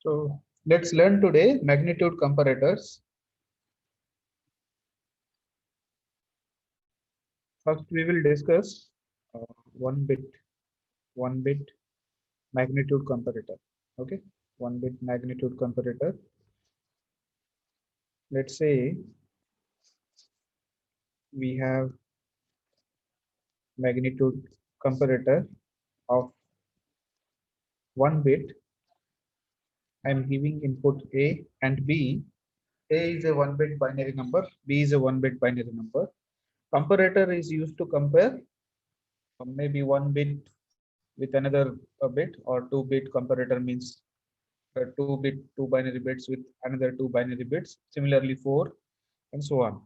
So let's learn today magnitude comparators. First, we will discuss uh, one bit magnitude comparator. Okay, one bit magnitude comparator. Let's say we have magnitude comparator of 1 bit. I'm giving input A and B. A is a 1 bit binary number. B is a 1 bit binary number. Comparator is used to compare maybe 1 bit with another bit, or 2 bit comparator means 2 binary bits with another 2 binary bits, similarly 4 and so on.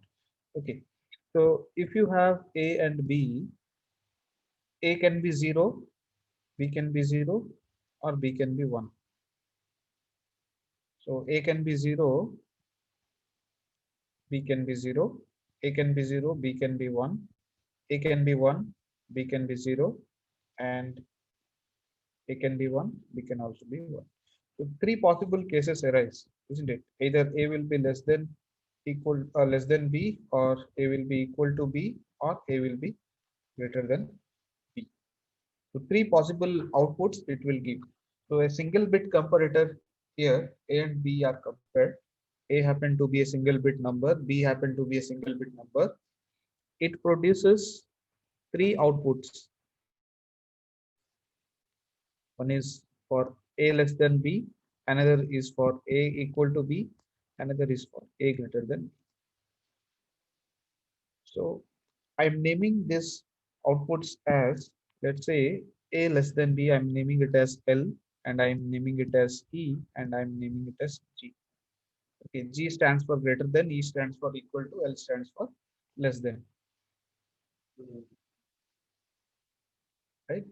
Okay, so if you have A and B, A can be 0, B can be 0, or B can be 1. So A can be 0, B can be 0, A can be 0, B can be 1, A can be 1, B can be 0, and A can be 1, B can also be 1. So three possible cases arise, isn't it? Either A will be less than equal or less than B, or A will be equal to B, or A will be greater than B. So three possible outputs it will give. So a single bit comparator here, A and B are compared. A happen to be a single bit number, B happen to be a single bit number. It produces three outputs. One is for A less than B, another is for A equal to B, another is for A greater than B. So I'm naming this outputs as, let's say, A less than B, I'm naming it as L, and I'm naming it as E, and I'm naming it as G. Okay, G stands for greater than, E stands for equal to, L stands for less than. Right?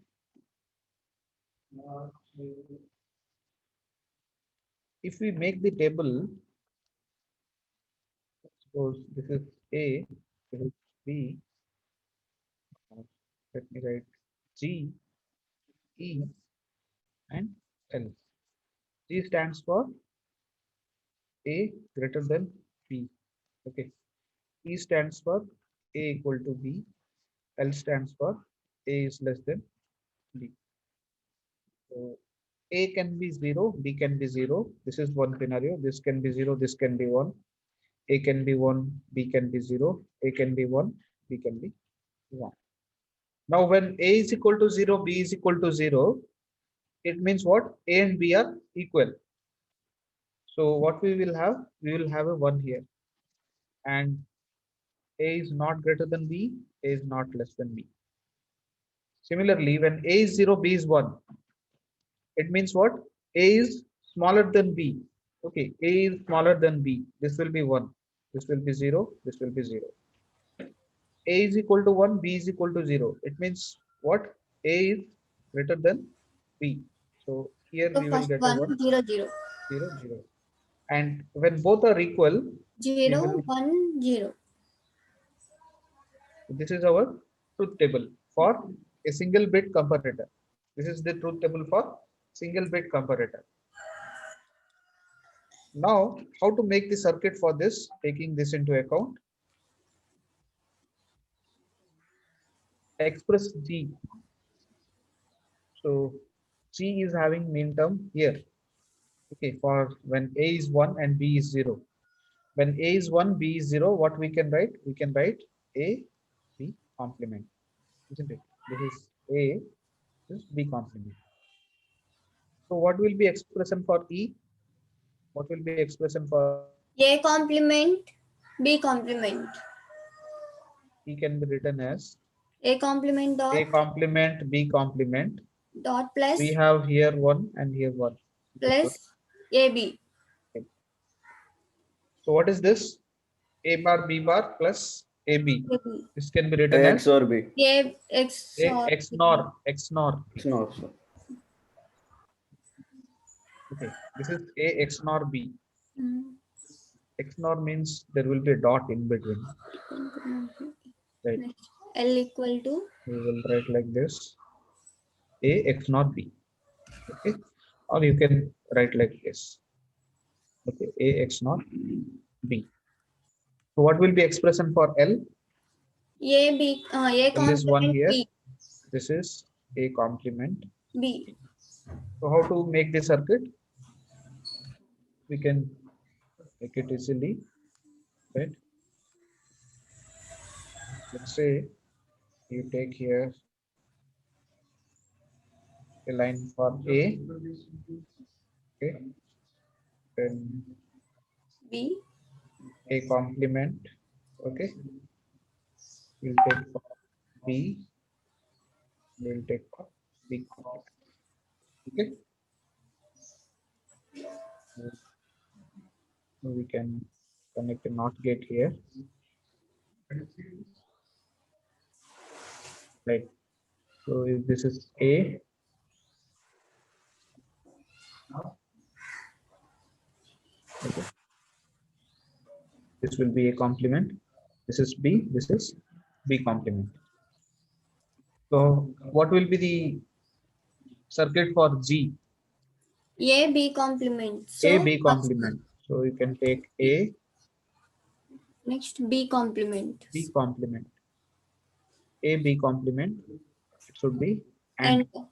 If we make the table, suppose this is A, this is B, let me write G, E, and L. G stands for A greater than B. Okay. E stands for A equal to B. L stands for A is less than B. So A can be 0, B can be 0. This is one scenario. This can be 0, this can be 1. A can be 1, B can be 0. A can be 1, B can be 1. Now when A is equal to 0, B is equal to 0, it means what? A and B are equal. So what we will have? We will have a 1 here. And A is not greater than B, A is not less than B. Similarly, when A is 0, B is 1, it means what? A is smaller than B. Okay, A is smaller than B. This will be 1. This will be 0. This will be 0. A is equal to 1, B is equal to 0. It means what? A is greater than B. So here So we will first get a 1, 1, 0, 0. 0, 0. And when both are equal, we 0, will, 1, 0. this is our truth table for a single bit comparator. This is the truth table for single bit comparator. Now, how to make the circuit for this, taking this into account? Express G. So G is having mean term here. Okay, for when A is 1 and B is 0. When A is 1, B is 0, what we can write? We can write A, B complement, isn't it? This is A, this is B complement. So what will be expression for E? What will be expression for A complement, B complement. E can be written as A complement A dot complement, B complement. dot plus We have here 1 and here 1. plus AB. So what is this? A bar B bar plus AB. AB. This can be written X as or B. A X A or X NOR, X NOR. It's not so. Okay, this is A X NOR B. Mm. X NOR means there will be a dot in between. Right. L equal to We will write like this: A X NOR B. Okay, or you can write like this. Okay, A XNOR B. So what will be expression for L? A L is 1 complement here. B. This is A complement. B. So how to make the circuit? We can make it easily, right? Let's say you take here a line for A, okay, then B. A complement, okay, we'll take for B, we'll take for B complement, okay. So we can connect a NOT gate here, right? So if this is A, okay, this will be A complement. This is B, this is B complement. So what will be the circuit for G? A B complement. A So B complement. So you can take A next B complement. B complement. A B complement. It should be And and.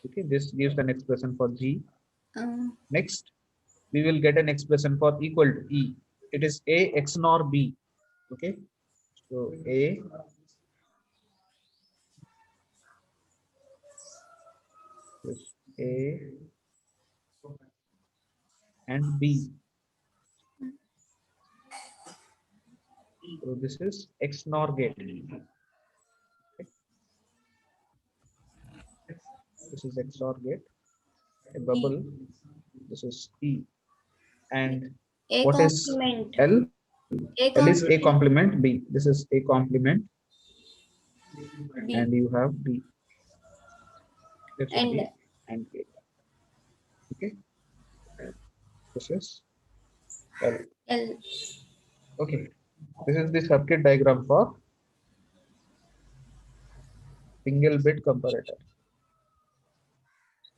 Okay, this gives an expression for G. uh, Next, we will get an expression for equal to E. It is A XNOR B. Okay, so A is A and B. So this is XNOR gate. Okay. This is XOR gate. A E. bubble. This is E. And A what is complement. L? A L is A complement complement B. This is A complement, B. and you have B. This is And B and A. Okay, this is L. L. Okay, this is the circuit diagram for single bit comparator.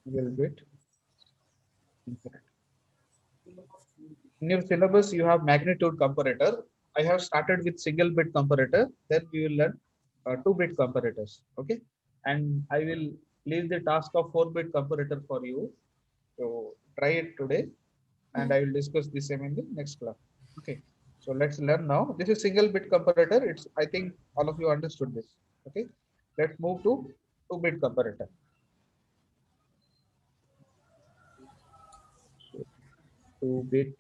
Single bit comparator. In your syllabus, you have magnitude comparator. I have started with single bit comparator. Then we will learn 2-bit comparators. Okay, and I will leave the task of 4-bit comparator for you. So try it today, and I will discuss the same in the next class. Okay. So let's learn now. This is single bit comparator. It's, I think all of you understood this. Okay. Let's move to 2-bit comparator. So 2-bit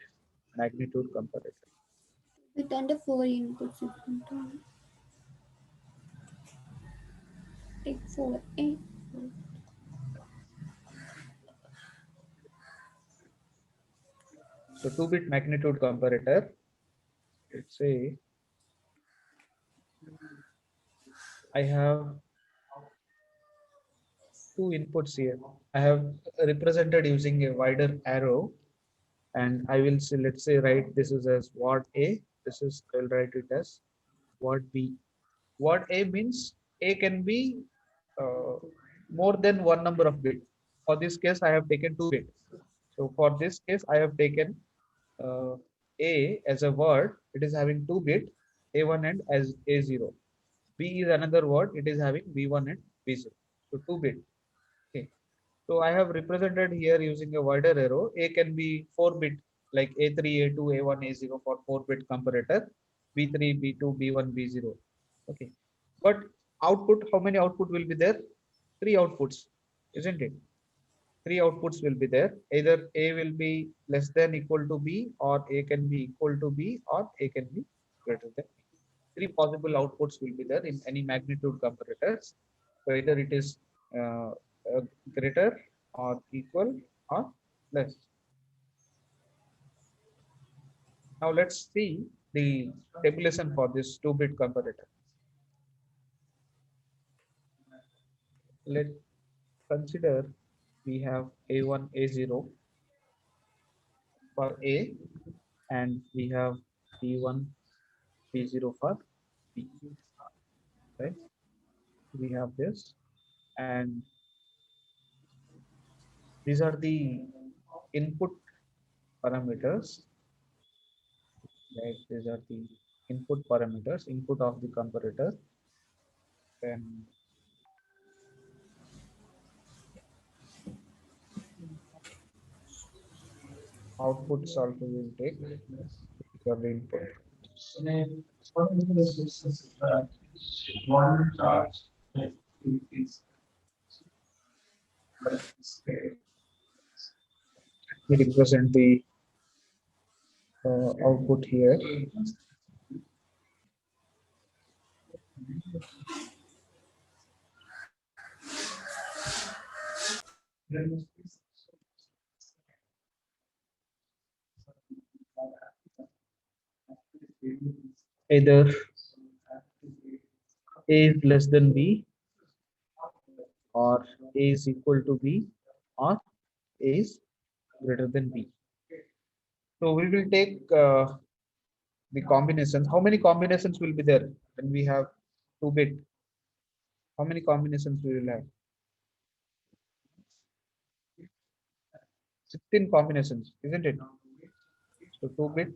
magnitude comparator. With under 4 inputs. Take 4. A. So 2-bit magnitude comparator. Let's say I have two inputs here. I have represented using a wider arrow, and I will say, let's say, write this is as word A. This is, I will write it as word B. Word A means A can be more than one number of bits. For this case, I have taken 2 bits. So for this case, I have taken uh, A as a word. It is having 2 bits, A1 and as A0. B is another word. It is having B1 and B0. So 2 bits. Okay. So I have represented here using a wider arrow. A can be 4-bit, like A3, A2, A1, A0 for 4-bit comparator. B3, B2, B1, B0. Okay. But output, how many output will be there? 3 outputs, isn't it? 3 outputs will be there. Either A will be less than equal to B, or A can be equal to B, or A can be greater than B. 3 possible outputs will be there in any magnitude comparators. So either it is uh, greater or equal or less. Now let's see the tabulation for this 2-bit comparator. Let's consider we have A1, A0 for A, and we have B1, B0 for B. Right? We have this, and these are the input parameters, right? These are the input parameters, input of the comparator. Then outputs also will take for the input. We represent the output here. Either A is less than B, or A is equal to B, or A is greater than B. So we will take the combinations. How many combinations will be there when we have 2-bit? How many combinations we will have? 16 combinations, isn't it? So 2-bit.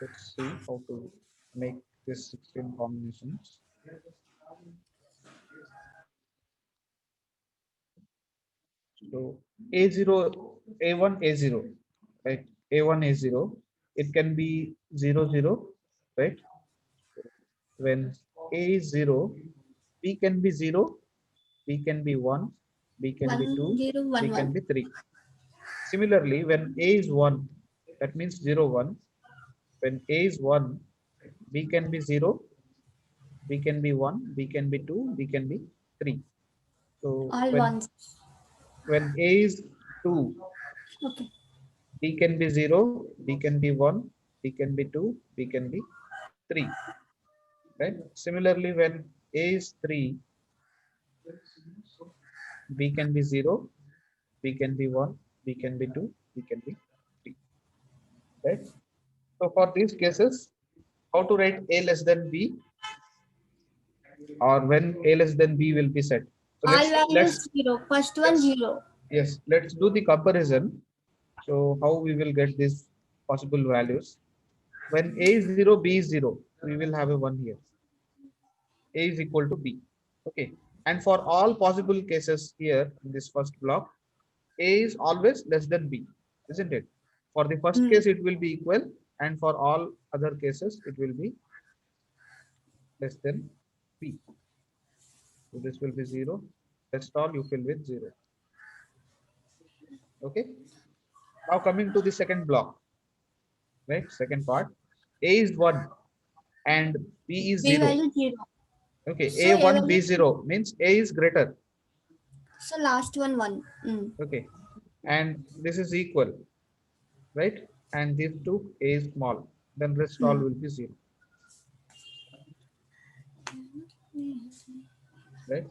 Let's see how to make this 16 combinations. So A0, A1, A0, right? A1, A0. It can be 0, 0, right? When A is 0, B can be 0, B can be 1, B can be 2, 1011. B can be 3. Similarly, when A is 1, that means 0, 1. When A is 1, B can be 0, B can be 1, B can be 2, B can be 3. So All ones. when A is 2, Okay. B can be 0, B can be 1, B can be 2, B can be 3. Right? Similarly, when A is 3, B can be 0, B can be 1, B can be 2, B can be 3. Right? So for these cases, how to write A less than B, or when A less than B will be set. So All let's values 0. First one let's 0. yes, let's do the comparison. So how we will get these possible values? When A is 0, B is 0, we will have a 1 here. A is equal to B. Okay. And for all possible cases here in this first block, A is always less than B, isn't it? For the first Hmm. case, it will be equal, and for all other cases, it will be less than B. So this will be 0. Rest all you fill with 0. Okay. Now coming to the second block, right? Second part. A is 1 and B is B 0. value 0. Okay. So A A1, value. B0 means A is greater. So last one 1. Okay. And this is equal, right? And these two A is small. Then rest all Hmm. will be 0. Right?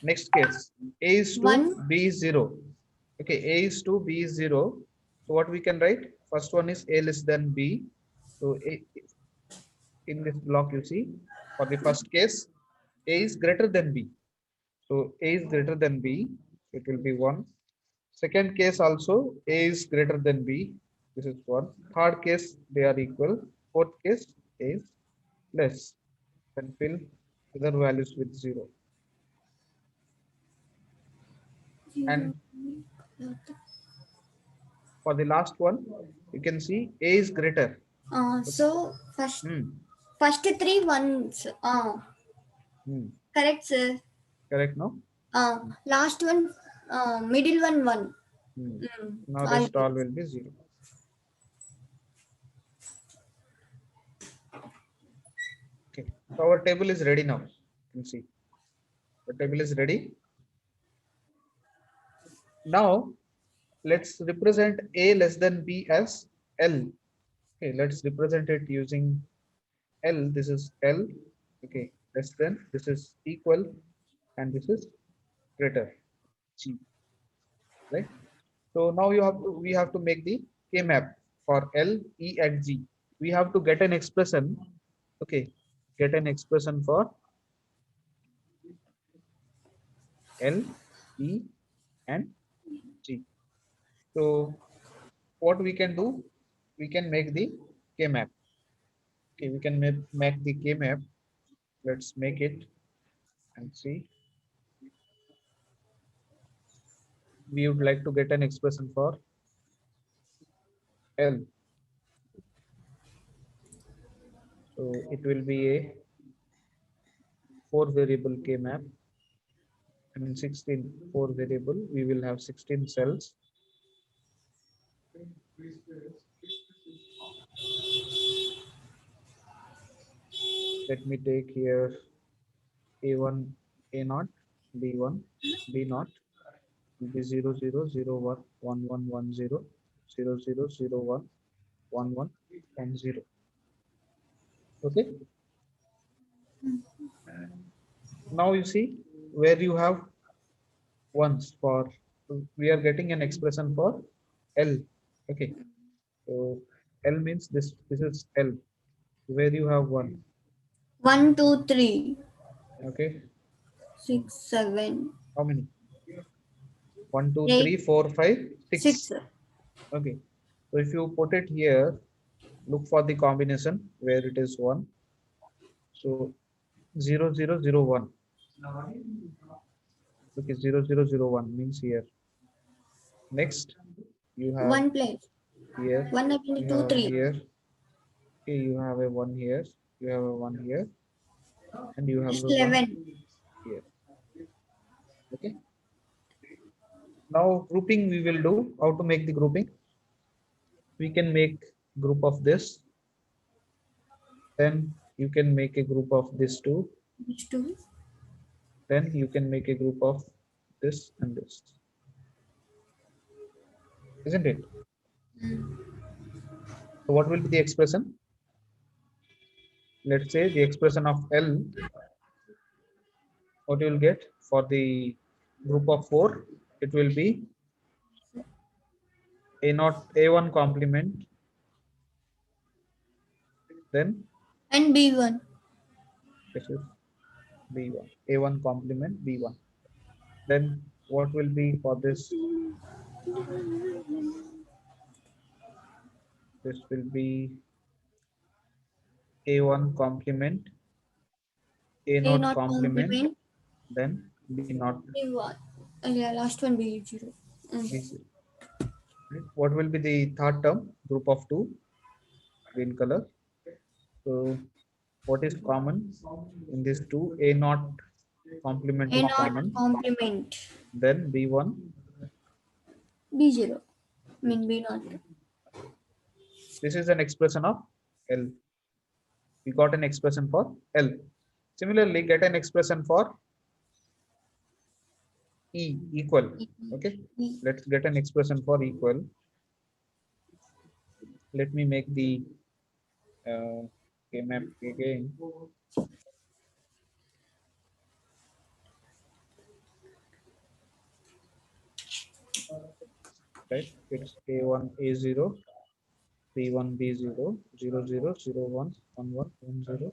Next case. A is 2, 1. B is 0. Okay. A is 2, B is 0. So what we can write? First one is A less than B. So A, in this block you see, for the first case, A is greater than B. So A is greater than B, it will be 1. Second case also, A is greater than B, this is 1. Third case, they are equal. Fourth case, A is less. Then fill other values with 0. 0. And for the last one, you can see A is greater. So Hmm. first 3 ones. Hmm. Correct, sir. Correct, no? Last one, middle one 1. Hmm. Now All rest all will be 0. Okay. So our table is ready now. You can see the table is ready. Now let's represent A less than B as L. Okay, let's represent it using L. This is L. Okay, less than, this is equal, and this is greater, G. Right? So now we have to make the K map for L, E, and G. We have to get an expression. Okay, get an expression for L, E, and G. So what we can do, we can make the K map. Okay, we can make the K map. Let's make it and see. We would like to get an expression for L. So it will be a 4 variable K map. I mean 16 4 variable. We will have 16 cells. Let me take here A1, A0, B1, B0 will be 0, 0, 0, 1, 1, 1, 1, 0, 0, 0, 0, 1, 1, 1, and 0. Okay. Now you see where you have ones for, we are getting an expression for L. Okay. So L means this is L where you have one. 1, 2, 3, Okay. 6, 7, How many? 1, 2, 8, 3, 4, 5, 6. 6. Okay. So if you put it here, look for the combination where it is 1. So 0, 0, 0, 1. Okay, 0, 0, 0, 1 means here. Next, you have 1 place. here, 1 you 2, have 3. here, okay, you have a 1 here, you have a 1 here, and you have a 1 11. here. Okay. Now grouping we will do. How to make the grouping? We can make group of this. Then you can make a group of this two. Which 2? Then you can make a group of this and this. Isn't it? So what will be the expression? Let's say the expression of L, what you will get for the group of 4, it will be A1 complement, then And B1. this is B1, A1 complement B1. Then what will be for this? This will be A1 complement, A A naught not complement, complement. then B naught B1. Yeah, last one B0. B0. Right? What will be the third term? Group of 2, green color. So what is common in these two? A naught complement A is not common. complement. Then B1. B0. Mean B not. This is an expression of L. We got an expression for L. Similarly, get an expression for E equal. Okay. Let's get an expression for equal. Let me make the K-map again. Right. It's A1, A0, B1, B0, 0, 0, 0, 1, 1, 1, 1, 0,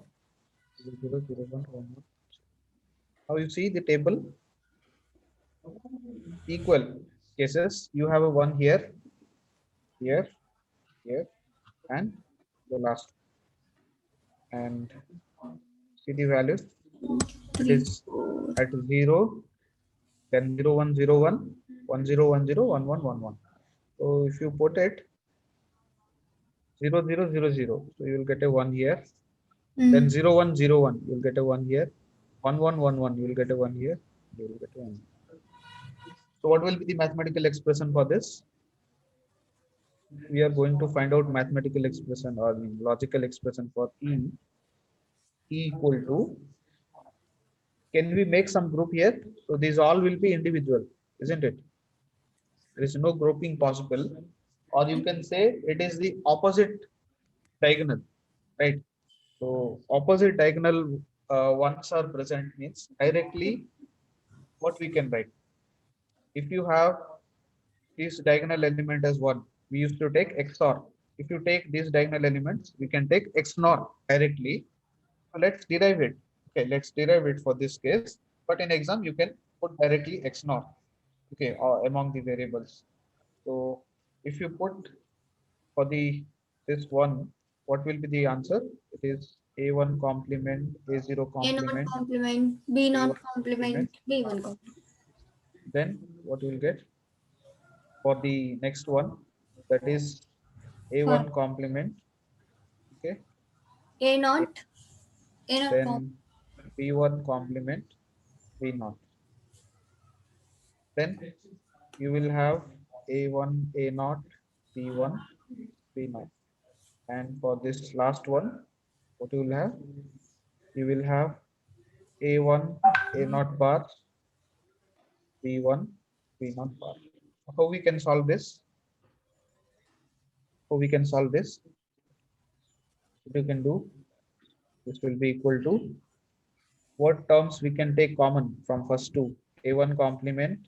0, 0, 0, 1, 1, 1. Now you see the table equal cases. You have a 1 here, here, here, and the last. And see the values. It 3, is 4. at 0, then 0, 1, 0, 1, 1, 0, 1, 0, 1, 1, 1, 1. So if you put it 0, 0, 0, 0, so you will get a 1 here. Then 0, 1, 0, 1, you will get a 1 here. 1, 1, 1, 1, you will get a 1 here. You will get a 1. So what will be the mathematical expression for this? We are going to find out mathematical expression or logical expression for E. E equal to, can we make some group here? So these all will be individual, isn't it? There is no grouping possible, or you can say it is the opposite diagonal, right? So opposite diagonal ones are present means directly what we can write. If you have this diagonal element as 1, we used to take XOR. If you take these diagonal elements, we can take XNOR directly. So let's derive it. Okay, let's derive it for this case. But in exam, you can put directly XNOR, okay, or among the variables. So if you put for the this one, what will be the answer? It is A1 complement, A0 A not complement, complement, B B1 not complement, complement. B1 complement. Then what you will get for the next one? That is For A1 complement, okay. A not, A not com Then B1 complement, B0. Then you will have A1, A0, B1, B0. And for this last one, what you will have? You will have A1, A0 bar, B1, B0 bar. How we can solve this? How we can solve this? What you can do? This will be equal to what terms we can take common from first two? A1 complement,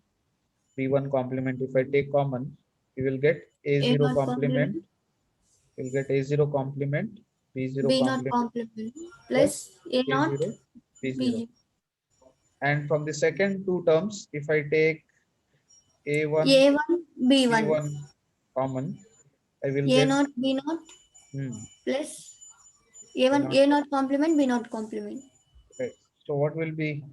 B1 complement. If I take common, you will get A A0 not complement. complement, You'll get A0 complement, B0 B not complement complement plus plus A not A0, B0. B And from the second two terms, if I take A1, A1 B1 B1 common, I will A get not B not hmm, plus A1 A0. A not complement B not complement. Right. So what will be?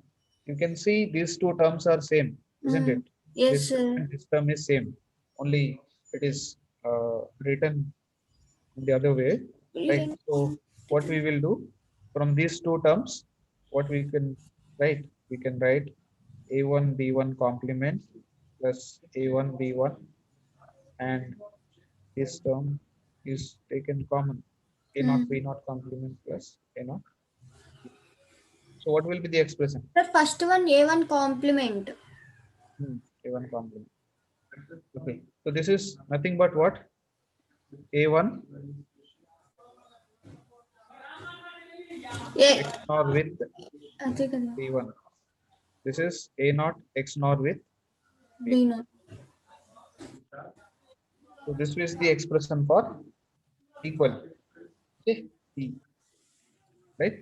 You can see these two terms are same, isn't it? Yes, This term sir. and this term is same. Only it is written in the other way, right? Written. So what we will do from these two terms, what we can write? We can write A1 B1 complement plus A1 B1, and this term is taken common. A Hmm. naught B naught complement plus A naught. So what will be the expression? The first one A1 complement. A1 complement. Okay. So this is nothing but what? A1 A XNOR with అదే కదా B1. This is A naught XNOR with B. B not. So this is the expression for equal. Okay. E, right?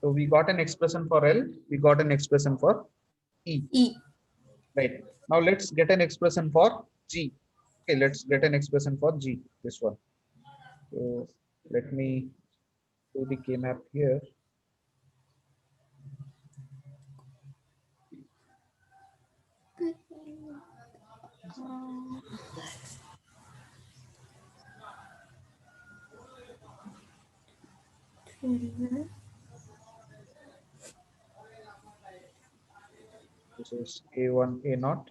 So we got an expression for L, we got an expression for E. E. Right. Now let's get an expression for G. Okay, let's get an expression for G, this one. So let me do the K-map here. This is A1 A naught,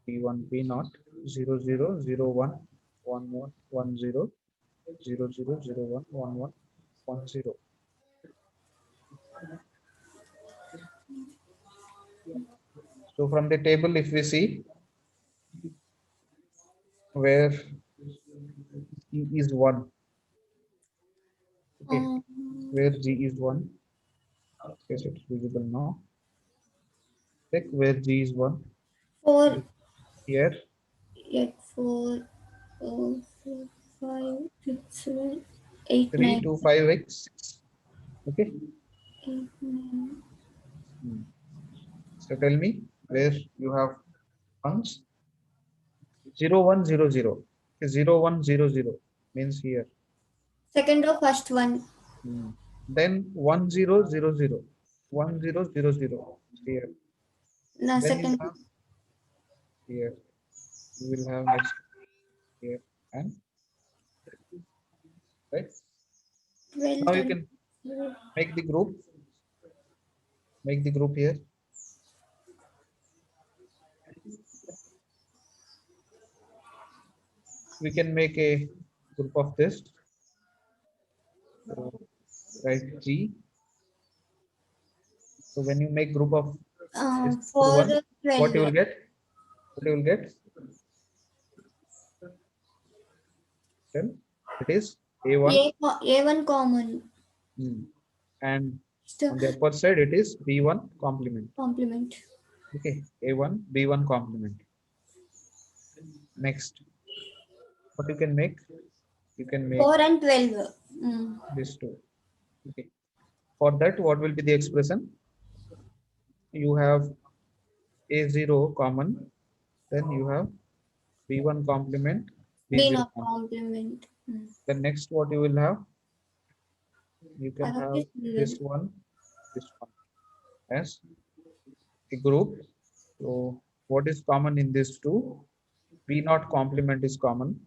B1 B naught, 0 0 0 1 1 1 1 0 0 0 0 1 1 1 1 0. So from the table, if we see where E is 1, okay, where G is 1, yes, it's visible now. Check where G is 1, 4 here, 8 4 4 5 6 7 8 3 9 2 5 X 6. Okay. 8 9. So tell me where you have ones. 0 1 0 0. Okay, 0 1 0 0 means here. Second row first one. Then 1 0 0 0. 1 0 0 0 here. No, Then you second have here. You will have next here and right. 12 Now you 30. can make the group. Make the group here. We can make a group of this. So, right G. So when you make group of this 4 one, what you will 12. get? What you will get? Then it is A1. A1 common. And So, on the upper side, it is B1 complement. complement. Okay, A1, B1 complement. Next, what you can make? You can make 4 and 12. this two. Okay. For that, what will be the expression? you have A0 common, then you have B1 complement, B B0 not complement. complement. Then next what you will have, you I can hope have this is this one as a group. So what is common in these two? B naught complement is common,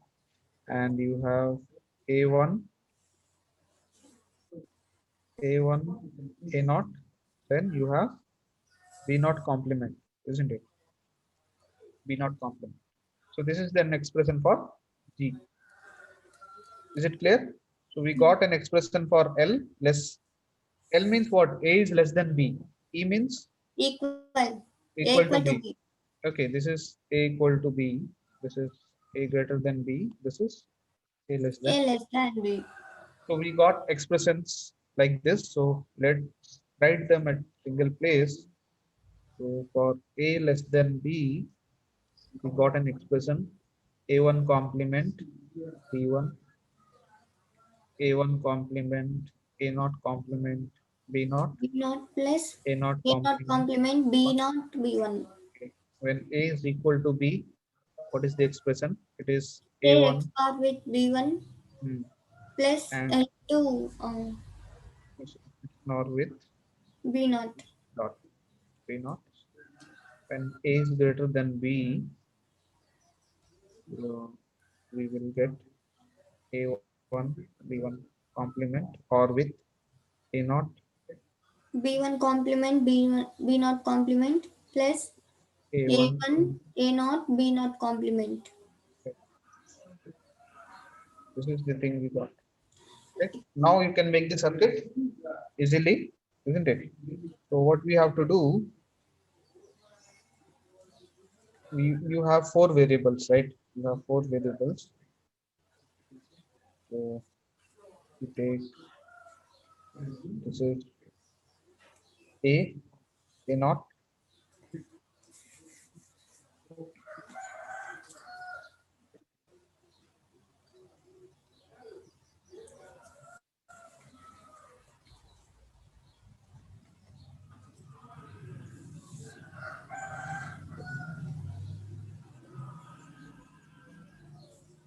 and you have A1, A1, A naught, then you have B naught complement, isn't it? B naught complement. So this is then expression for G. Is it clear? So we got an expression for L less. L means what? A is less than B. E means equal. A equal equal to to B. B. Okay, this is A equal to B. This is A greater than B. This is A less than. A less than B. So we got expressions like this. So let's write them at single place. So for A less than B, we got an expression A1 complement B1, A1 complement A naught complement B naught, B not plus A naught A not complement complement B B1. not B1. Okay. When A is equal to B, what is the expression? It is A X A1 bar with B1 plus and 2 nor with B not. dot B naught. When A is greater than B, uh, we will get A1 B1 complement or with A naught B1 complement B1 B not complement plus A1. A1 A not B not complement. This is the thing we got. Okay. Now you can make the circuit easily, isn't it? So what we have to do, you have four variables, right? You have four variables. So you take this is A, A naught,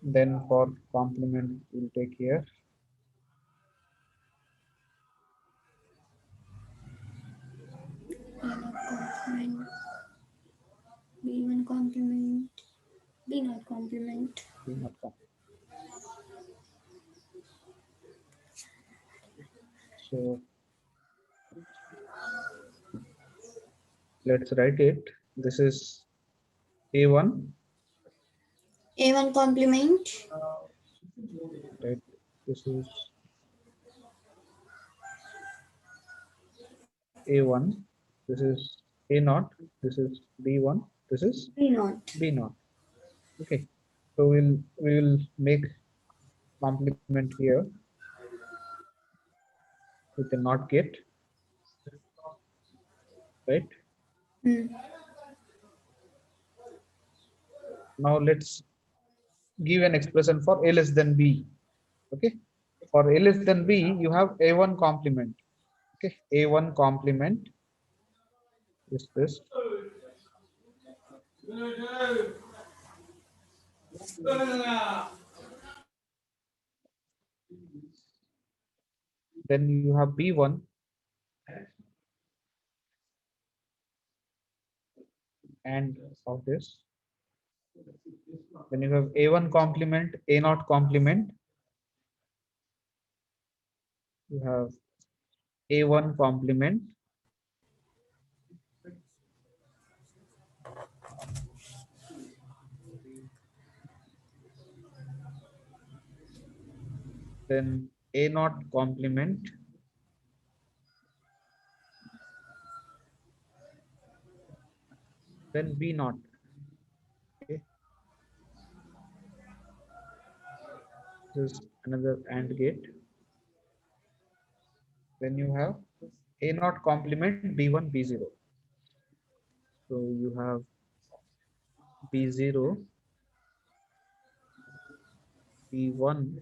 then for complement we'll take here A not complement B1 complement B not complement. B naught complement. So let's write it. This is A1, A1 complement right? This is A1, this is A naught, this is B1, this is B not. B naught. Okay, so we will make complement here with a not gate, right? Hmm. Now let's give an expression for A less than B. Okay, for A less than B, you have A1 complement. Okay, A1 complement is this. Then you have B1 and of this. Then you have A1 complement, A naught complement. You have A1 complement, then A naught complement, then B naught. Okay, this is another AND gate. Then you have A naught complement B1 B0. So you have B0 B1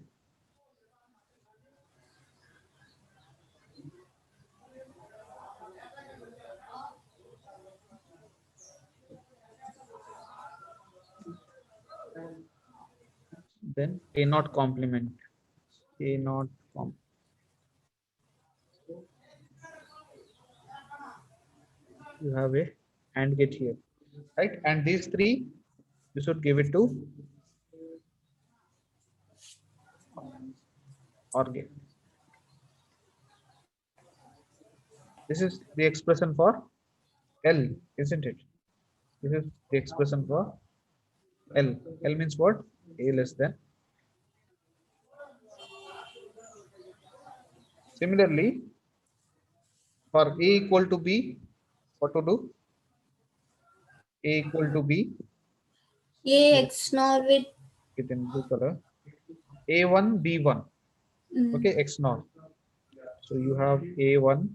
then A naught complement, A naught you have a AND gate here, right? And these three, you should give it to OR gate. This is the expression for L, isn't it? This is the expression for L. L means what? A less than. Similarly, for A equal to B, what to do? A equal to B, A XNOR with it in blue color. A1, B1, okay, X naught. So you have A1,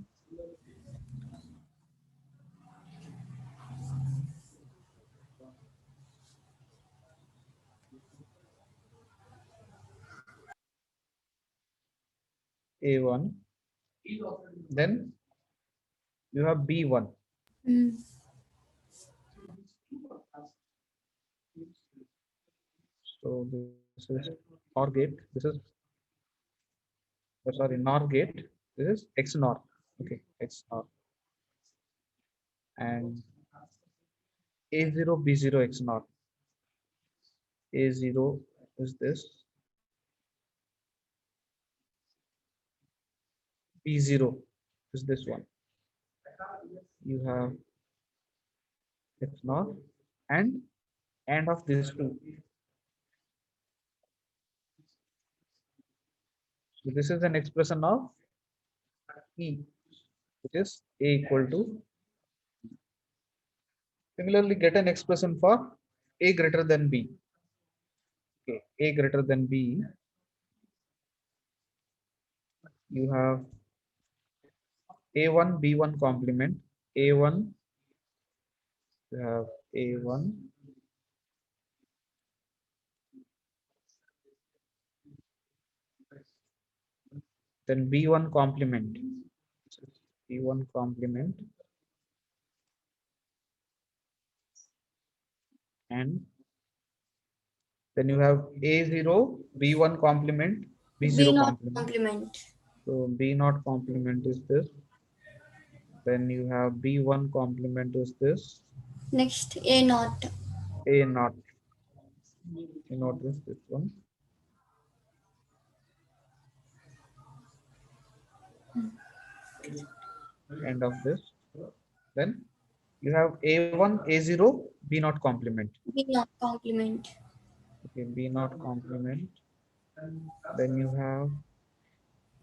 A1, then you have B1. So this is OR gate. This is sorry, NOR gate. This is XNOR. Okay, XNOR. And A0, B0 XNOR. A0 is this. B0 is this one. You have XNOR and of these two. So this is an expression of E, which is A equal to. Similarly, get an expression for A greater than B. Okay, A greater than B. You have A1, B1 complement. A1, you have A1, then B1 complement. B1 complement, and then you have A0, B1 complement, B B0 not complement. complement. So B naught complement is this. Then you have B1 complement is this. Next A not. A naught. A naught is this one. End of this. Then you have A1, A0, B naught complement. B not complement. Okay, B naught complement. Then you have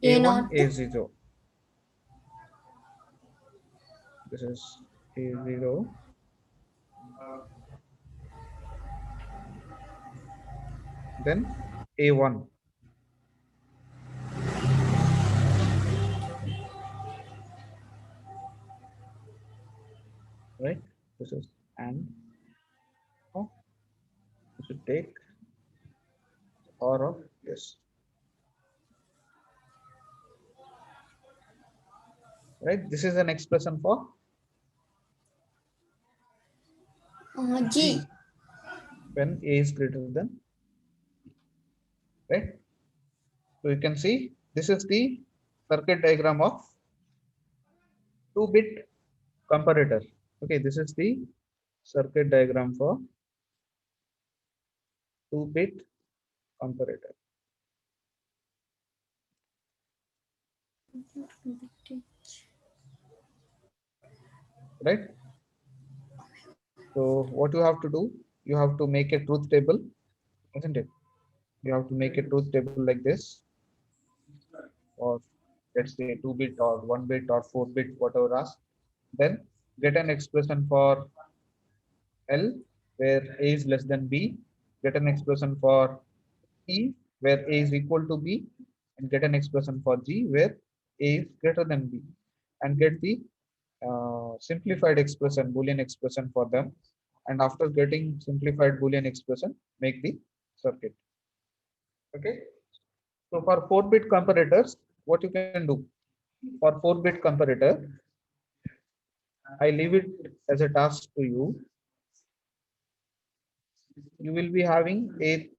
A A1, not. A0. This is A0. Then A1. Right? This is and oh, you should take or of this. Right? This is an expression for G. when A is greater than, right? So you can see this is the circuit diagram of 2-bit comparator. Okay, this is the circuit diagram for 2-bit comparator. Right? So what you have to do, you have to make a truth table, isn't it? You have to make a truth table like this, or let's say 2-bit or 1-bit or 4-bit, whatever asked. Then get an expression for L where A is less than B, get an expression for E where A is equal to B, and get an expression for G where A is greater than B, and get the simplified expression, Boolean expression for them. And after getting simplified Boolean expression, make the circuit. Okay. So for 4-bit comparators, what you can do for 4-bit comparator, I leave it as a task to you. You will be having a